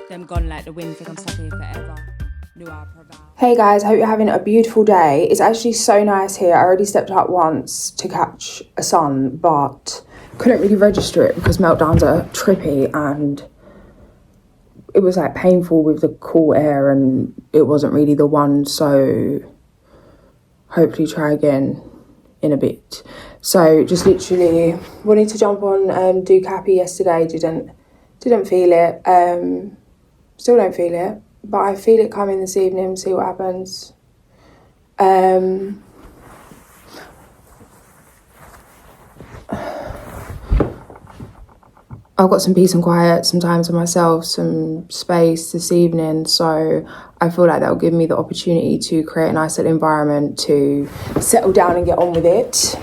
Them gone like the wind, think I'm stuck here forever. Hey guys, hope you're having a beautiful day. It's actually so nice here. I already stepped out once to catch a sun, but couldn't really register it because meltdowns are trippy and it was like painful with the cool air and it wasn't really the one, so hopefully try again in a bit. So just literally wanted to jump on and do Cappy yesterday, didn't feel it, still don't feel it, but I feel it coming this evening, see what happens. I've got some peace and quiet, some time to myself, some space this evening, so I feel like that will give me the opportunity to create a nice little environment to settle down and get on with it.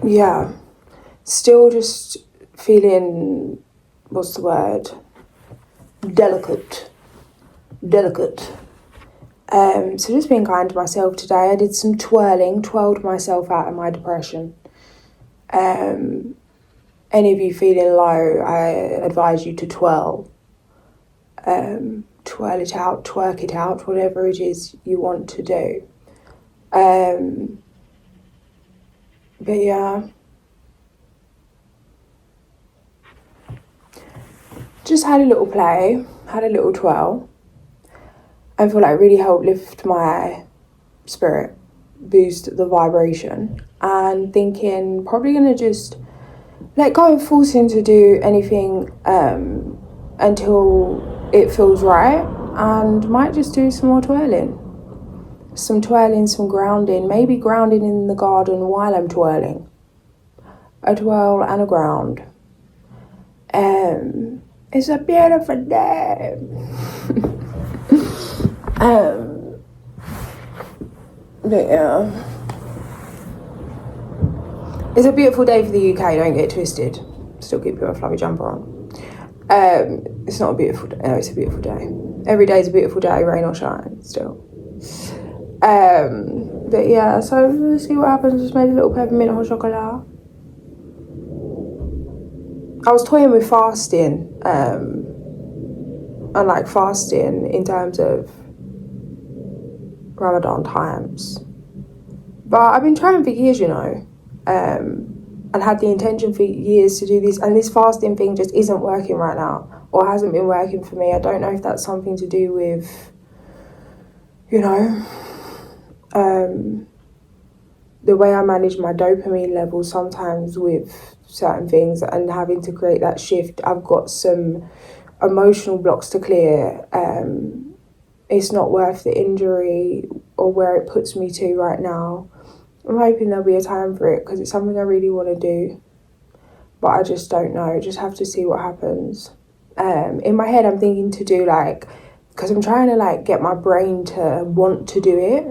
Yeah, still just feeling, what's the word? Delicate. So just being kind to myself today. I did some twirled myself out of my depression. Any of you feeling low, I advise you to twirl. Twirl it out, twerk it out, whatever it is you want to do. But yeah. Just had a little play, had a little twirl. I feel like it really helped lift my spirit, boost the vibration, and thinking probably gonna just let go of forcing to do anything until it feels right, and might just do some more twirling. Some grounding, maybe grounding in the garden while I'm twirling. A twirl and a ground. It's a beautiful day. But yeah. It's a beautiful day for the UK, don't get twisted. Still keep your fluffy jumper on. It's not a beautiful day. No, it's a beautiful day. Every day is a beautiful day, rain or shine, still. But yeah, so let's see what happens. Just made a little peppermint hot chocolate. I was toying with fasting, and like fasting in terms of Ramadan times. But I've been trying for years, you know, and had the intention for years to do this, and this fasting thing just isn't working right now, or hasn't been working for me. I don't know if that's something to do with, you know, the way I manage my dopamine levels sometimes with certain things and having to create that shift. I've got some emotional blocks to clear. It's not worth the injury or where it puts me to right now. I'm hoping there'll be a time for it because it's something I really want to do, but I just don't know. Just have to see what happens. In my head, I'm thinking to do like, because I'm trying to like get my brain to want to do it.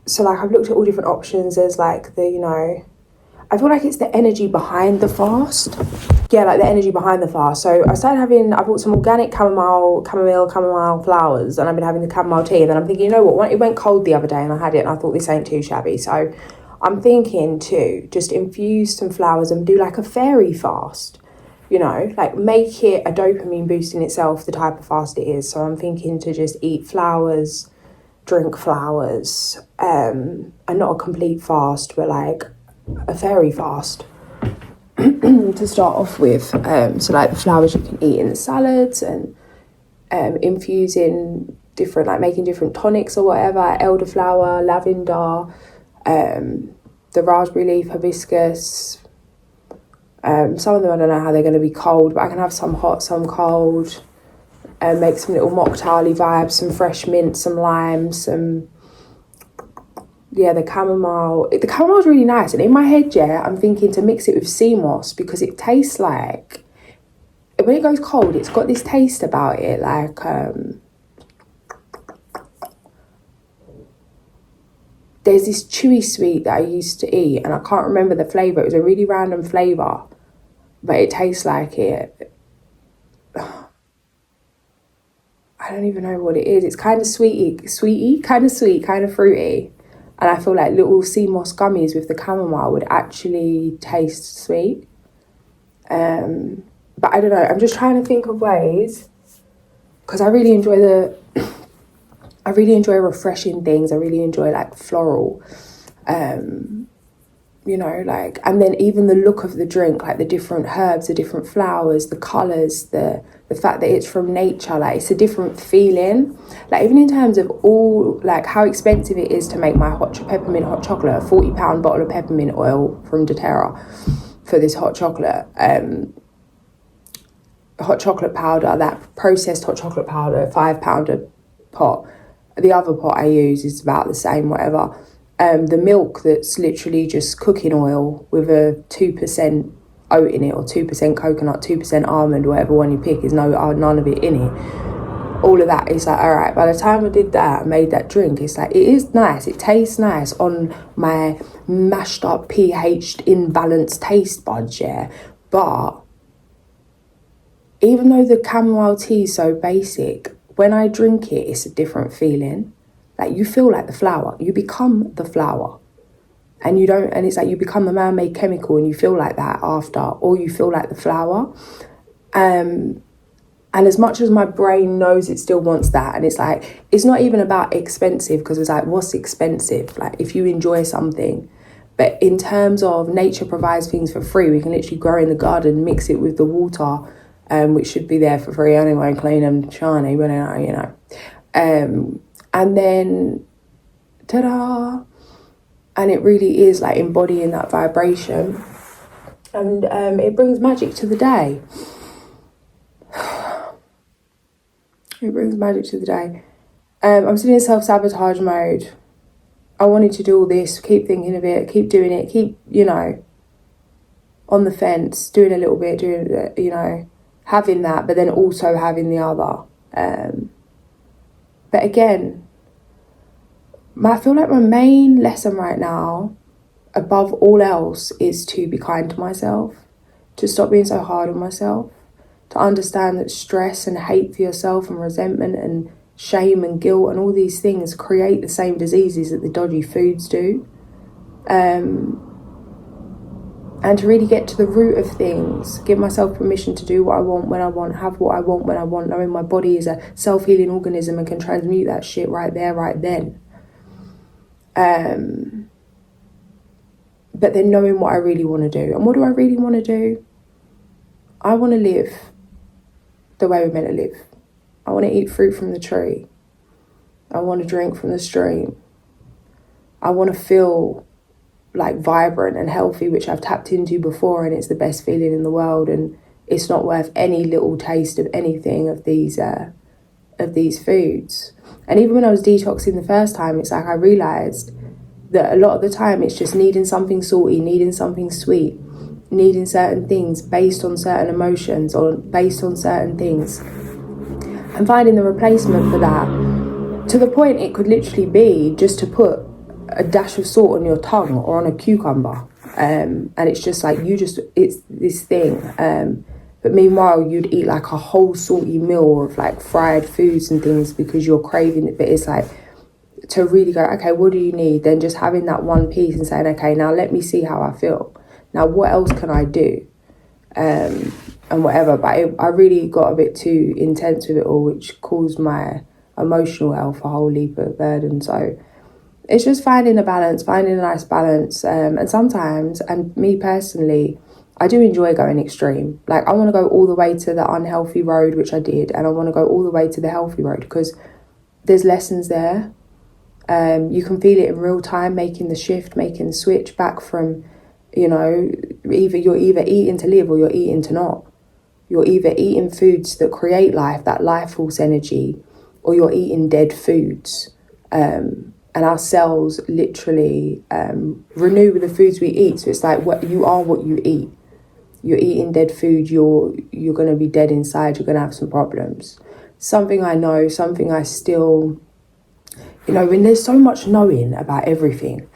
So like I've looked at all different options. There's like the, you know, I feel like it's the energy behind the fast. Yeah, like the energy behind the fast. So I bought some organic chamomile flowers, and I've been having the chamomile tea. And then I'm thinking, you know what? It went cold the other day and I had it and I thought this ain't too shabby. So I'm thinking to just infuse some flowers and do like a fairy fast, you know, like make it a dopamine boost in itself, the type of fast it is. So I'm thinking to just eat flowers, drink flowers, and not a complete fast, but like a fairy fast to start off with. So like the flowers you can eat in the salads, and infusing different, like making different tonics or whatever, elderflower, lavender, the raspberry leaf, hibiscus. Some of them I don't know how they're going to be cold, but I can have some hot, some cold, and make some little mocktail-y vibes, some fresh mint, some lime, some, yeah, the chamomile. The chamomile's really nice, and in my head, yeah, I'm thinking to mix it with sea moss because it tastes like, when it goes cold, it's got this taste about it, like, there's this chewy sweet that I used to eat, and I can't remember the flavour. It was a really random flavour, but it tastes like it. I don't even know what it is. It's kind of sweety, kind of sweet, kind of fruity. And I feel like little sea moss gummies with the chamomile would actually taste sweet. But I don't know, I'm just trying to think of ways, because I really enjoy refreshing things. I really enjoy like floral, you know, like, and then even the look of the drink, like the different herbs, the different flowers, the colours, the fact that it's from nature, like it's a different feeling. Like even in terms of all, like how expensive it is to make my peppermint hot chocolate, a £40 bottle of peppermint oil from doTERRA for this hot chocolate powder, that processed hot chocolate powder, £5 a pot. The other pot I use is about the same, whatever. The milk that's literally just cooking oil with a 2% oat in it, or 2% coconut, 2% almond, whatever one you pick, is none of it in it. All of that is like, all right, by the time I did that, I made that drink, it's like, it is nice, it tastes nice on my mashed up, pH'd, imbalanced taste buds, yeah. But even though the chamomile tea is so basic, when I drink it, it's a different feeling. Like you feel like the flower, you become the flower, and it's like you become a man-made chemical, and you feel like that after, or you feel like the flower. And as much as my brain knows it still wants that, and it's like, it's not even about expensive, because it's like, what's expensive? Like if you enjoy something. But in terms of nature provides things for free, we can literally grow in the garden, mix it with the water, which should be there for free anyway, clean and shiny, but you know. And then, ta-da! And it really is like embodying that vibration. And it brings magic to the day. It brings magic to the day. I'm still in self-sabotage mode. I wanted to do all this, keep thinking of it, keep doing it, keep, you know, on the fence, doing a little bit, doing, you know, having that, but then also having the other. But again, I feel like my main lesson right now, above all else, is to be kind to myself, to stop being so hard on myself, to understand that stress and hate for yourself and resentment and shame and guilt and all these things create the same diseases that the dodgy foods do. And to really get to the root of things, give myself permission to do what I want when I want, have what I want when I want, knowing my body is a self-healing organism and can transmute that shit right there, right then. But then knowing what I really want to do. And what do I really want to do? I want to live the way we're meant to live. I want to eat fruit from the tree. I want to drink from the stream. I want to feel like vibrant and healthy, which I've tapped into before, and it's the best feeling in the world, and it's not worth any little taste of anything of these foods. And even when I was detoxing the first time, it's like I realised that a lot of the time it's just needing something salty, needing something sweet, needing certain things based on certain emotions or based on certain things, and finding the replacement for that, to the point it could literally be just to put a dash of salt on your tongue or on a cucumber, and it's just like it's this thing, but meanwhile you'd eat like a whole salty meal of like fried foods and things because you're craving it. But it's like, to really go, okay, what do you need? Then just having that one piece and saying, okay, now let me see how I feel, now what else can I do, and whatever. But I really got a bit too intense with it all, which caused my emotional health a whole heap of burden. So it's just finding a balance, finding a nice balance. And sometimes, and me personally, I do enjoy going extreme. Like I want to go all the way to the unhealthy road, which I did. And I want to go all the way to the healthy road because there's lessons there. You can feel it in real time, making the shift, making the switch back from, you know, you're either eating to live or you're eating to not. You're either eating foods that create life, that life force energy, or you're eating dead foods. And our cells literally renew with the foods we eat. So it's like you are what you eat. You're eating dead food, you're going to be dead inside, you're going to have some problems. Something I know, something I still, you know, when there's so much knowing about everything,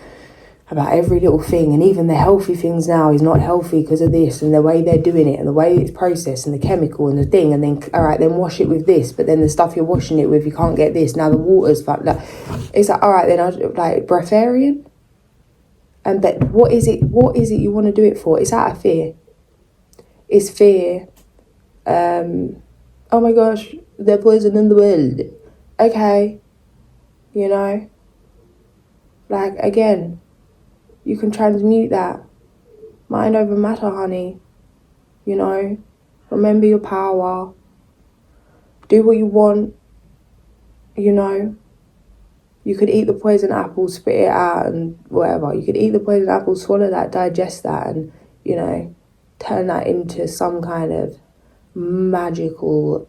about every little thing, and even the healthy things now is not healthy because of this, and the way they're doing it, and the way it's processed, and the chemical, and the thing, and then, all right, then wash it with this, but then the stuff you're washing it with, you can't get this, now the water's fucked. Like, it's like, all right, then, like, breatharian? And what is it you want to do it for? It's out of fear. It's fear Oh my gosh, they're poison in the world. Okay, you know, like, again, you can transmute that. Mind over matter, honey. You know, remember your power. Do what you want. You know, you could eat the poison apple, spit it out, and whatever. You could eat the poison apple, swallow that, digest that, and, you know, turn that into some kind of magical,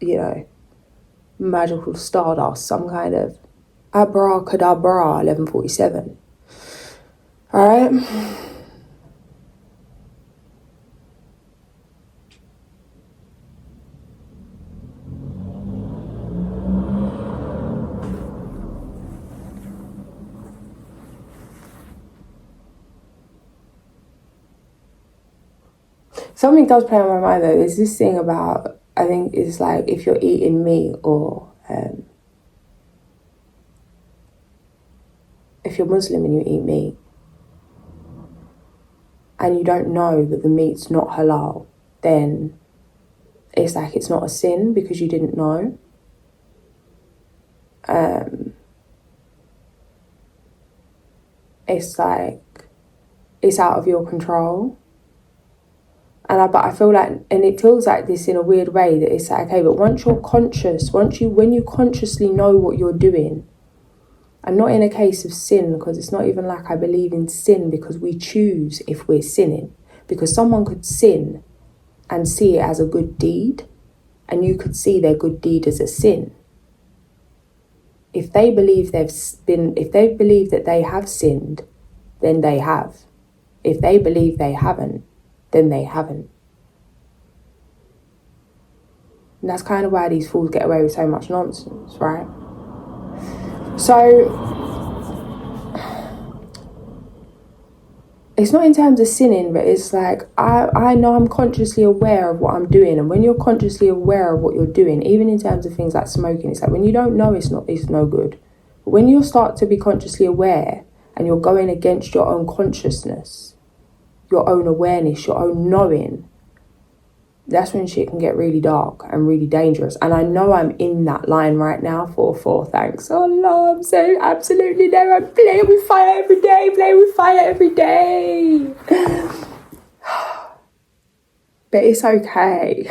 you know, magical stardust, some kind of abracadabra, 1147. All right? Something does play on my mind, though. There's this thing about, I think it's like, if you're eating meat, or if you're Muslim and you eat meat and you don't know that the meat's not halal, then it's like it's not a sin because you didn't know. It's like, it's out of your control. But I feel like, and it feels like this in a weird way, that it's like, okay, but once you're conscious, when you consciously know what you're doing, and not in a case of sin, because it's not even like I believe in sin because we choose if we're sinning, because someone could sin and see it as a good deed, and you could see their good deed as a sin. If they believe that they have sinned, then they have. If they believe they haven't, then they haven't. And that's kind of why these fools get away with so much nonsense, right? So, it's not in terms of sinning, but it's like, I know I'm consciously aware of what I'm doing. And when you're consciously aware of what you're doing, even in terms of things like smoking, it's like, when you don't know, it's no good. But when you start to be consciously aware and you're going against your own consciousness, your own awareness, your own knowing, that's when shit can get really dark and really dangerous. And I know I'm in that line right now, 4-4, thanks. Oh Lord, I'm so absolutely there. I'm playing with fire every day. But it's okay.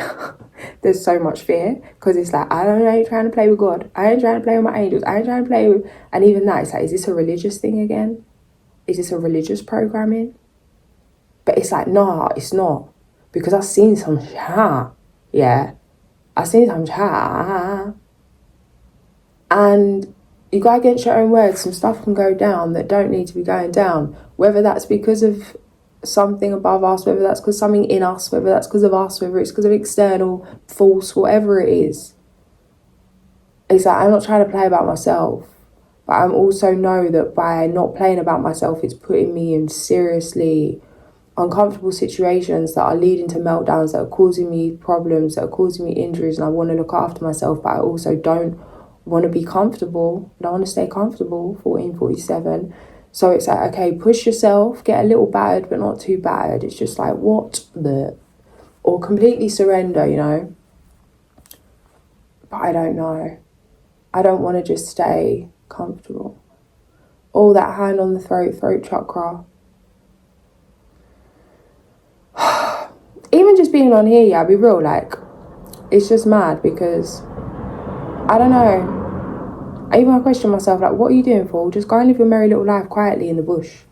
There's so much fear, because it's like, I ain't trying to play with God. I ain't trying to play with my angels. I ain't trying to play with... And even that, it's like, is this a religious thing again? Is this a religious programming? But it's like, nah, it's not. Because I've seen some shit. Yeah. I've seen some shit. And you go against your own words. Some stuff can go down that don't need to be going down. Whether that's because of something above us, whether that's because something in us, whether that's because of us, whether it's because of external force, whatever it is. It's like, I'm not trying to play about myself. But I also know that by not playing about myself, it's putting me in seriously uncomfortable situations that are leading to meltdowns, that are causing me problems, that are causing me injuries, and I want to look after myself, but I also don't want to be comfortable. I don't want to stay comfortable, 1447. So it's like, okay, push yourself, get a little battered, but not too battered. It's just like, or completely surrender, you know? But I don't know. I don't want to just stay comfortable. All that hand on the throat chakra. Even just being on here, yeah, I'll be real, like, it's just mad because, I don't know, I even question myself, like, what are you doing for? Just go and live your merry little life quietly in the bush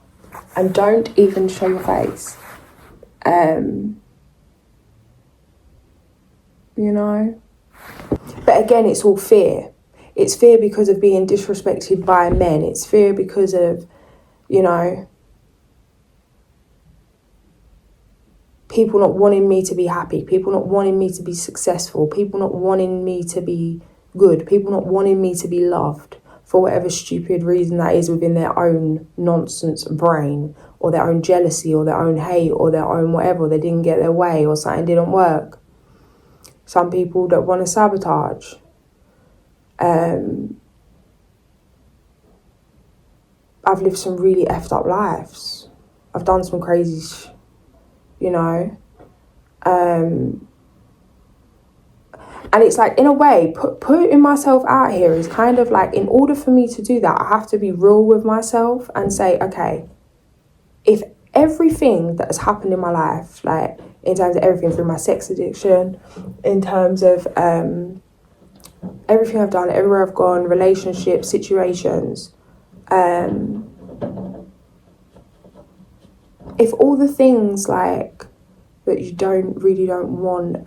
and don't even show your face. You know? But again, it's all fear. It's fear because of being disrespected by men. It's fear because of, you know, people not wanting me to be happy, people not wanting me to be successful, people not wanting me to be good, people not wanting me to be loved for whatever stupid reason that is within their own nonsense brain, or their own jealousy, or their own hate, or their own whatever, they didn't get their way, or something didn't work. Some people that want to sabotage. I've lived some really effed up lives. I've done some crazy you know, And it's like, in a way, putting myself out here is kind of like, in order for me to do that, I have to be real with myself and say, okay, if everything that has happened in my life, like in terms of everything through my sex addiction, in terms of everything I've done, everywhere I've gone, relationships, situations, if all the things like that you really don't want,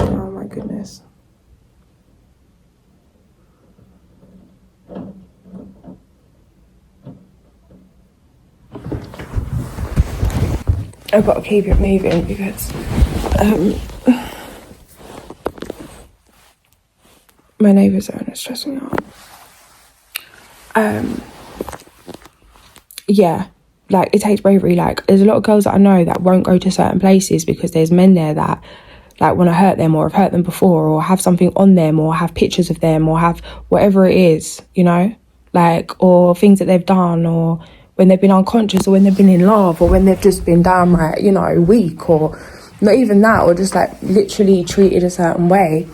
oh my goodness. I've got to keep it moving because my neighbours are stressing me out. Yeah, like it takes bravery. Like there's a lot of girls that I know that won't go to certain places because there's men there that like want to hurt them or have hurt them before or have something on them or have pictures of them or have whatever it is, you know, like, or things that they've done, or when they've been unconscious, or when they've been in love, or when they've just been downright, you know, weak, or not even that, or just like literally treated a certain way.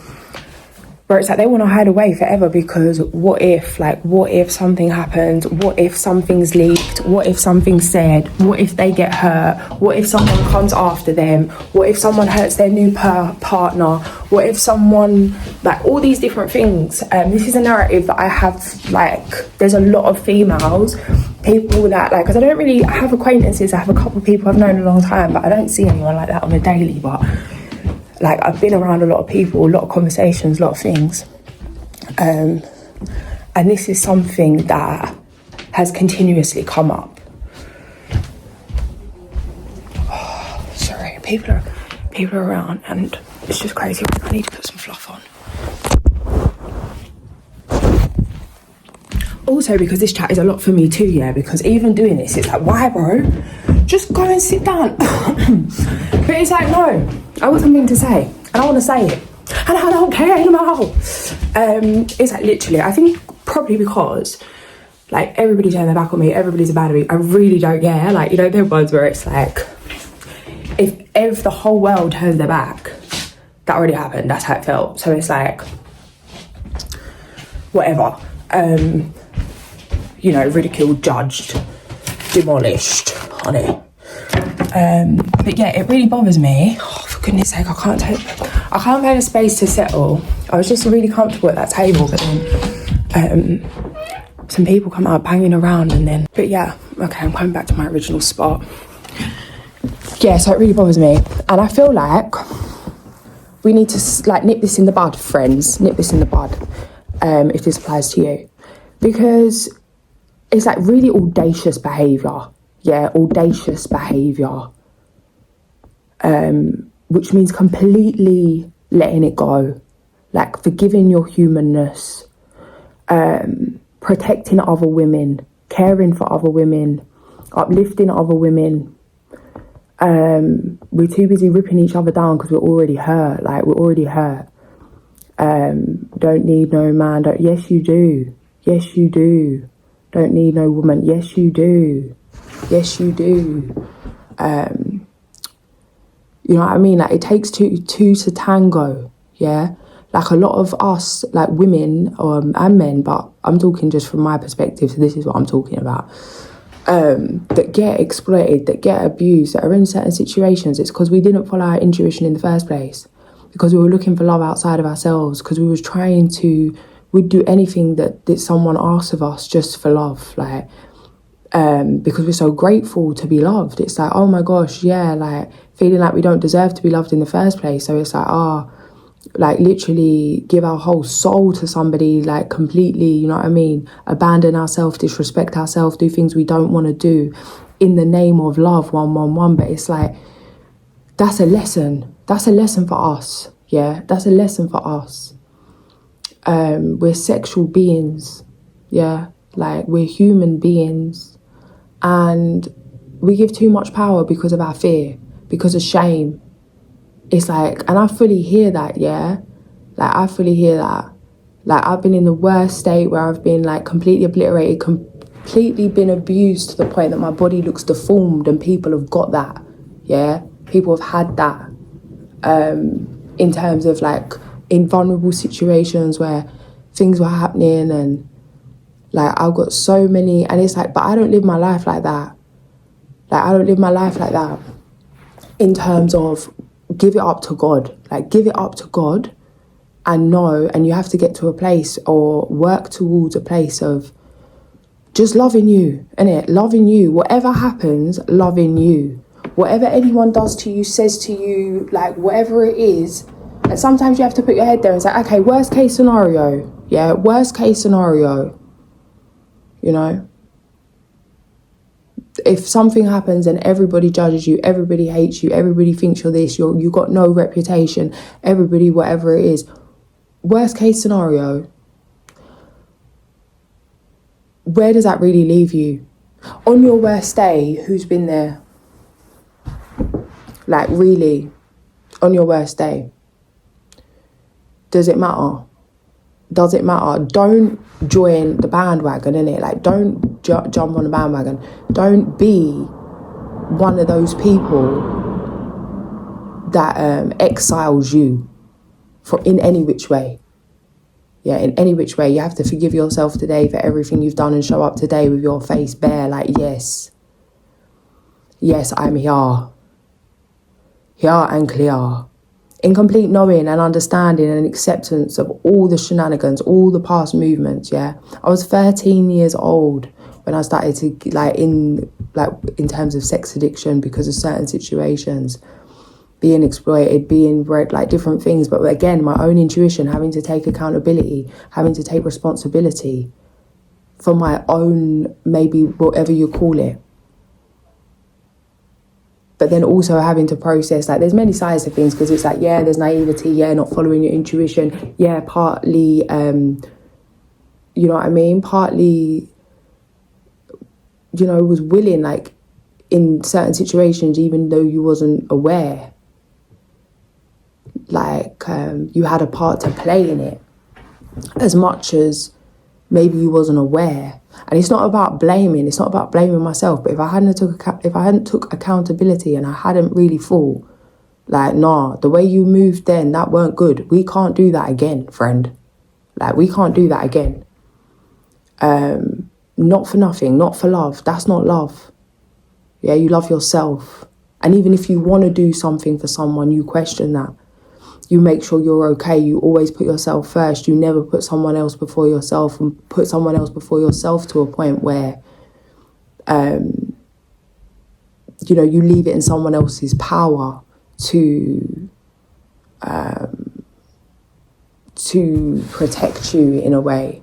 Where it's like they want to hide away forever because what if something happens? What if something's leaked? What if something's said? What if they get hurt? What if someone comes after them? What if someone hurts their new partner? What if someone, like all these different things. This is a narrative that I have, like, there's a lot of females, people that, like, because I don't really have acquaintances. I have a couple of people I've known a long time, but I don't see anyone like that on a daily, but like I've been around a lot of people, a lot of conversations, a lot of things. And this is something that has continuously come up. Oh, sorry, people are around and it's just crazy. I need to put some fluff on. Also, because this chat is a lot for me too, yeah, because even doing this, it's like, why, bro? Just go and sit down. But it's like, no, I got something to say, and I want to say it, and I don't care anymore. It's like, literally, I think probably because, like, everybody's turning their back on me, everybody's about me, I really don't care. Like, you know, there are ones where it's like, if the whole world turns their back, that already happened, that's how it felt. So it's like, whatever. You know, ridiculed, judged, demolished, honey. But yeah, it really bothers me. Oh, for goodness sake, I can't find a space to settle. I was just really comfortable at that table, but then some people come out banging around, and then, but yeah, okay, I'm coming back to my original spot. Yeah, so it really bothers me, and I feel like we need to like nip this in the bud, friends. Nip this in the bud, if this applies to you, because it's like really audacious behaviour. Yeah, audacious behaviour. Which means completely letting it go. Like forgiving your humanness. Protecting other women. Caring for other women. Uplifting other women. We're too busy ripping each other down because we're already hurt. Like, we're already hurt. Don't need no man. Yes, you do. Yes, you do. Don't need no woman. Yes, you do. Yes, you do. You know what I mean? Like, it takes two to tango, yeah? Like, a lot of us, like women and men, but I'm talking just from my perspective, so this is what I'm talking about, that get exploited, that get abused, that are in certain situations. It's because we didn't follow our intuition in the first place, because we were looking for love outside of ourselves, because we was trying to, we'd do anything that someone asks of us just for love, like, because we're so grateful to be loved. It's like, oh my gosh, yeah, like feeling like we don't deserve to be loved in the first place. So it's like, like literally give our whole soul to somebody, like completely, you know what I mean? Abandon ourselves, disrespect ourselves, do things we don't want to do in the name of love, 111. But it's like, that's a lesson. That's a lesson for us. Yeah, that's a lesson for us. We're sexual beings. Yeah, like we're human beings. And we give too much power because of our fear, because of shame. It's like, and I fully hear that, yeah? Like, I fully hear that. Like, I've been in the worst state where I've been, like, completely obliterated, completely been abused to the point that my body looks deformed, and people have got that, yeah? people have had that in terms of like in vulnerable situations where things were happening, and like I've got so many, and it's like, but I don't live my life like that. Like I don't live my life like that in terms of give it up to God. Like give it up to God and know, and you have to get to a place or work towards a place of just loving you, innit? Loving you. Whatever happens, loving you. Whatever anyone does to you, says to you, like whatever it is. And sometimes you have to put your head there and say, okay, worst case scenario. Yeah, worst case scenario. You know? If something happens and everybody judges you, everybody hates you, everybody thinks you're this, you got no reputation, everybody, whatever it is. Worst case scenario. Where does that really leave you? On your worst day, who's been there? Like really, on your worst day. Does it matter? Does it matter? Don't join the bandwagon, innit? Like don't jump on the bandwagon. Don't be one of those people that exiles you in any which way. Yeah, in any which way. You have to forgive yourself today for everything you've done and show up today with your face bare. Like, yes, I'm here and clear. In complete knowing and understanding and acceptance of all the shenanigans, all the past movements, yeah. I was 13 years old when I started to, in terms of sex addiction because of certain situations, being exploited, being bred, like different things. But again, my own intuition, having to take accountability, having to take responsibility for my own, maybe whatever you call it. But then also having to process, like there's many sides to things, because it's like, yeah, there's naivety, yeah, not following your intuition, yeah, partly, you know what I mean? Partly, you know, was willing, like in certain situations, even though you wasn't aware, like you had a part to play in it as much as maybe you wasn't aware. And it's not about blaming. It's not about blaming myself. But if I hadn't took accountability and I hadn't really thought, like, nah, the way you moved then, that weren't good. We can't do that again, friend. Like, we can't do that again. Not for nothing, not for love. That's not love. Yeah, you love yourself. And even if you want to do something for someone, you question that. You make sure you're okay. You always put yourself first. You never put someone else before yourself, and put someone else before yourself to a point where, you know, you leave it in someone else's power to protect you in a way.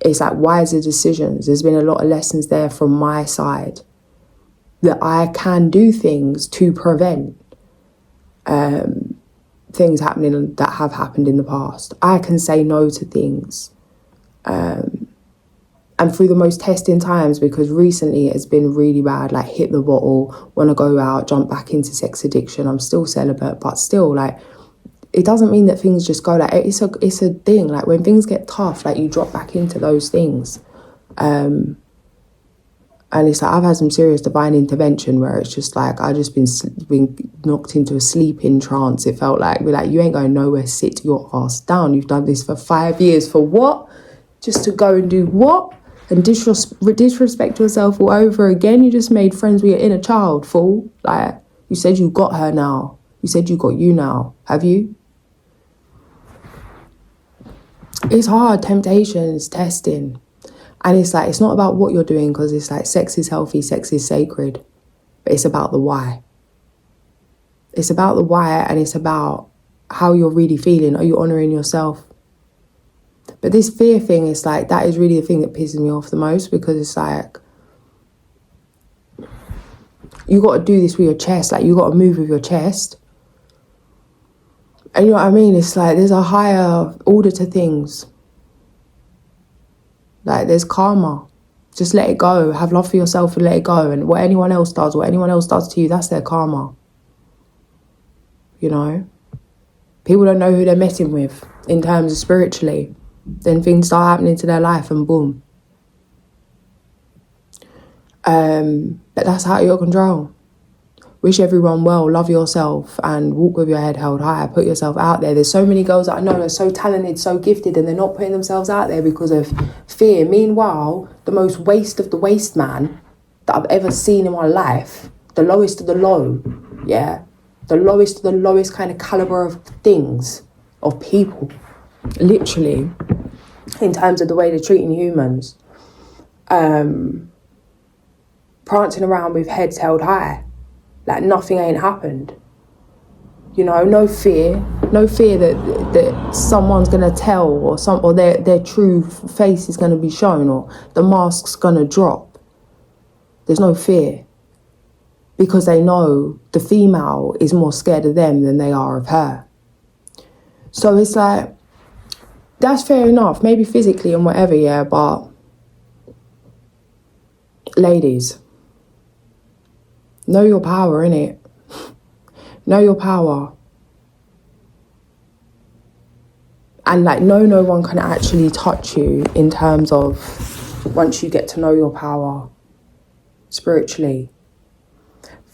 It's like wiser decisions. There's been a lot of lessons there from my side that I can do things to prevent things happening that have happened in the past. I can say no to things. And through the most testing times, because recently it's been really bad, like hit the bottle, want to go out, jump back into sex addiction. I'm still celibate, but still, like, it doesn't mean that things just go, like, it's a thing. Like, when things get tough, like, you drop back into those things. And it's like, I've had some serious divine intervention where it's just like, I just been knocked into a sleeping trance. It felt like, we're like, you ain't going nowhere, sit your ass down. You've done this for 5 years. For what? Just to go and do what? And disrespect yourself all over again? You just made friends with your inner child, fool. Like, you said you got her now. You said you got you now. Have you? It's hard, temptations, testing. And it's like, it's not about what you're doing, because it's like, sex is healthy, sex is sacred. But it's about the why. It's about the why, and it's about how you're really feeling. Are you honouring yourself? But this fear thing is like, that is really the thing that pisses me off the most, because it's like, you got to do this with your chest. Like, you got to move with your chest. And you know what I mean? It's like, there's a higher order to things. Like, there's karma. Just let it go. Have love for yourself and let it go. And what anyone else does to you, that's their karma. You know? People don't know who they're messing with in terms of spiritually. Then things start happening to their life and boom. But that's out of your control. wish everyone well, love yourself, and walk with your head held high. Put yourself out there. There's so many girls that I know are so talented, so gifted, and they're not putting themselves out there because of fear. Meanwhile, the most waste of the waste man that I've ever seen in my life, the lowest of the low, yeah, the lowest of the lowest kind of caliber of things, of people, literally, in terms of the way they're treating humans, prancing around with heads held high, like nothing ain't happened. You know, no fear that someone's gonna tell, or their true face is gonna be shown, or the mask's gonna drop. There's no fear, because they know the female is more scared of them than they are of her. So it's like, that's fair enough, maybe physically and whatever, yeah, but ladies, know your power, innit? Know your power. And like, no one can actually touch you in terms of once you get to know your power spiritually,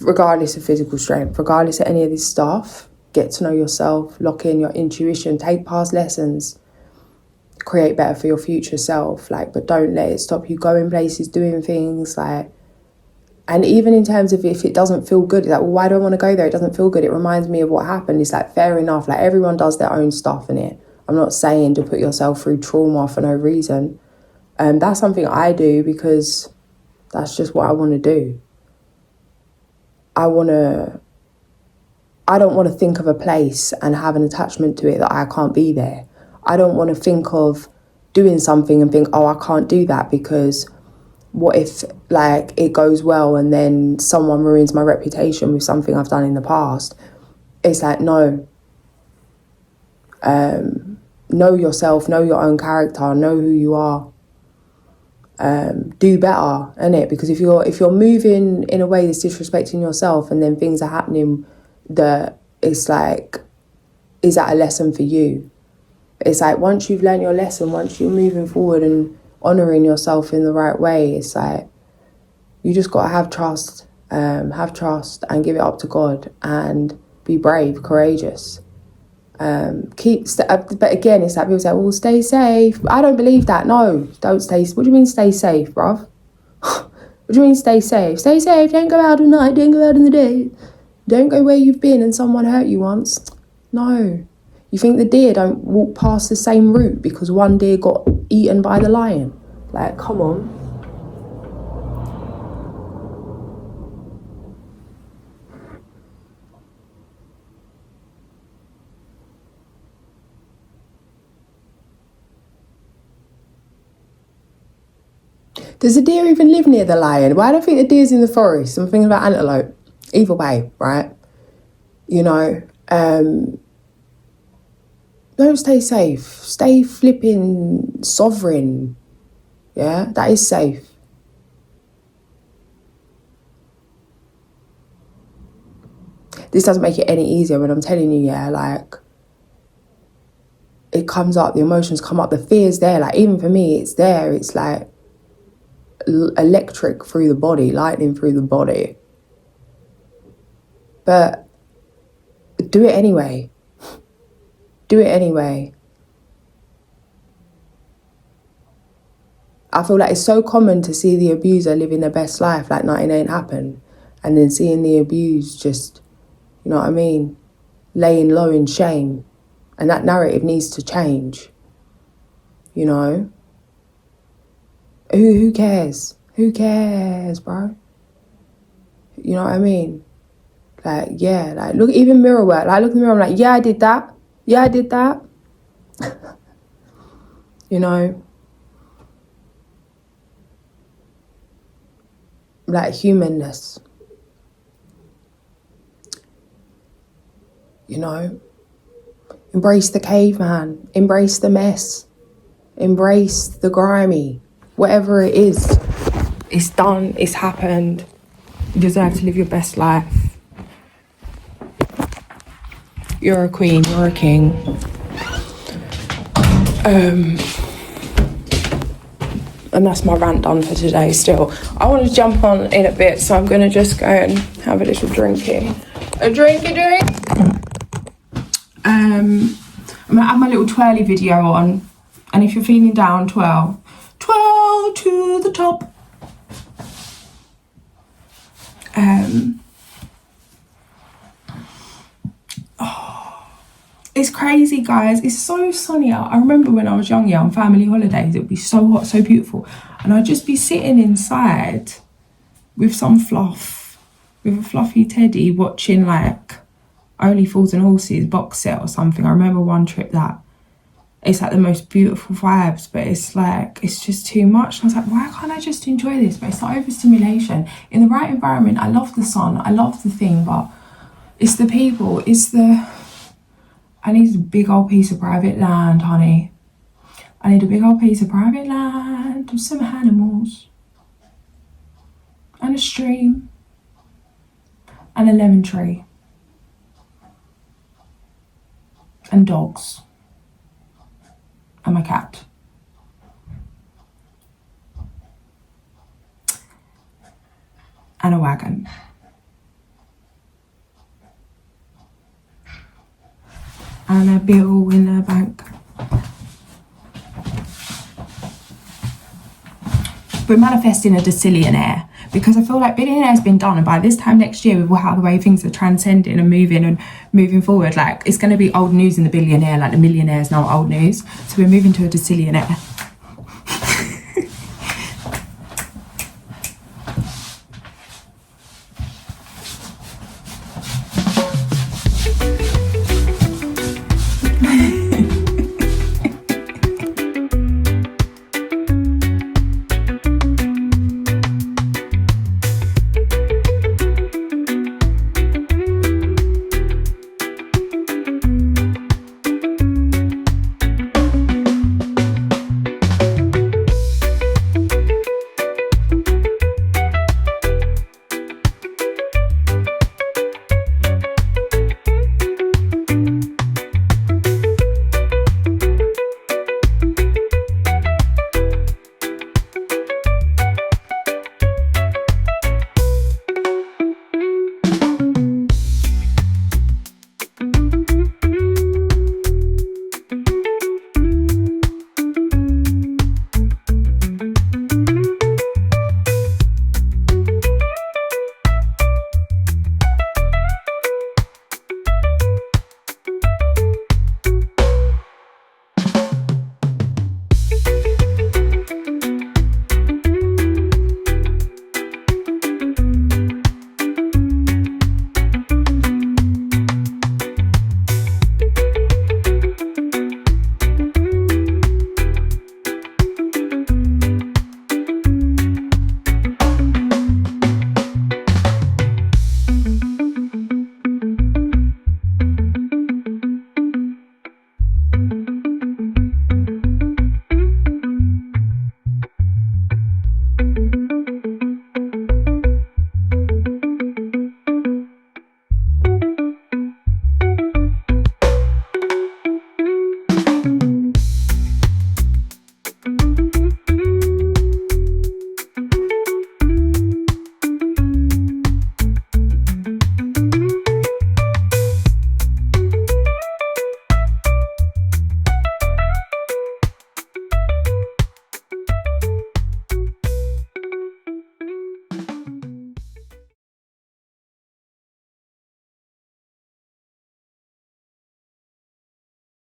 regardless of physical strength, regardless of any of this stuff. Get to know yourself, lock in your intuition, take past lessons, create better for your future self, like, but don't let it stop you going places, doing things, like. And even in terms of if it doesn't feel good, like, well, why do I want to go there? It doesn't feel good. It reminds me of what happened. It's like, fair enough. Like, everyone does their own stuff in it. I'm not saying to put yourself through trauma for no reason. That's something I do because that's just what I want to do. I don't want to think of a place and have an attachment to it that I can't be there. I don't want to think of doing something and think, oh, I can't do that because what if, like, it goes well and then someone ruins my reputation with something I've done in the past? It's like, no. Know yourself, know your own character, know who you are. Do better, innit? Because if you're moving in a way that's disrespecting yourself and then things are happening that it's like, is that a lesson for you? It's like, once you've learned your lesson, once you're moving forward and honouring yourself in the right way, it's like, you just got to have trust and give it up to God and be brave, courageous. But again, it's like people say, well, stay safe. I don't believe that. No, don't stay. What do you mean stay safe, bruv? What do you mean stay safe? Stay safe, don't go out at night, don't go out in the day. Don't go where you've been and someone hurt you once. No. You think the deer don't walk past the same route because one deer got eaten by the lion? Like, come on. Does the deer even live near the lion? Well, I don't think the deer's in the forest. I'm thinking about antelope. Either way, right? You know, don't stay safe. Stay flipping sovereign. Yeah, that is safe. This doesn't make it any easier, but I'm telling you, yeah, like, it comes up, the emotions come up, the fear's there. Like, even for me, it's there. It's like electric through the body, lightning through the body. But do it anyway. Do it anyway. I feel like it's so common to see the abuser living their best life like nothing ain't happened, and then seeing the abused just, you know what I mean, laying low in shame. And that narrative needs to change, you know? Who cares? Who cares, bro? You know what I mean? Like, yeah, like, look, even mirror work. Like, look in the mirror, I'm like, yeah, I did that. Yeah, I did that. You know? Like, humanness. You know? Embrace the caveman. Embrace the mess. Embrace the grimy. Whatever it is. It's done. It's happened. You deserve to live your best life. You're a queen. You're a king. And that's my rant done for today still. I want to jump on in a bit, so I'm going to just go and have a little drinky. A drinky drink. I'm going to have my little twirly video on. And if you're feeling down, twirl. Twirl to the top. It's crazy, guys. It's so sunny out. I remember when I was younger on family holidays, it would be so hot, so beautiful. And I'd just be sitting inside with some fluff, with a fluffy teddy, watching like Only Fools and Horses box set or something. I remember one trip that it's like the most beautiful vibes, but it's like, it's just too much. And I was like, why can't I just enjoy this? But it's like overstimulation. In the right environment, I love the sun, I love the thing, but it's the people, I need a big old piece of private land, honey. I need a big old piece of private land with some animals and a stream and a lemon tree and dogs and my cat. And a wagon. And a bill in the bank. We're manifesting a decillionaire because I feel like billionaire's been done, and by this time next year, with how the way things are transcending and moving forward, like it's going to be old news in the billionaire, like the millionaires now old news. So we're moving to a decillionaire.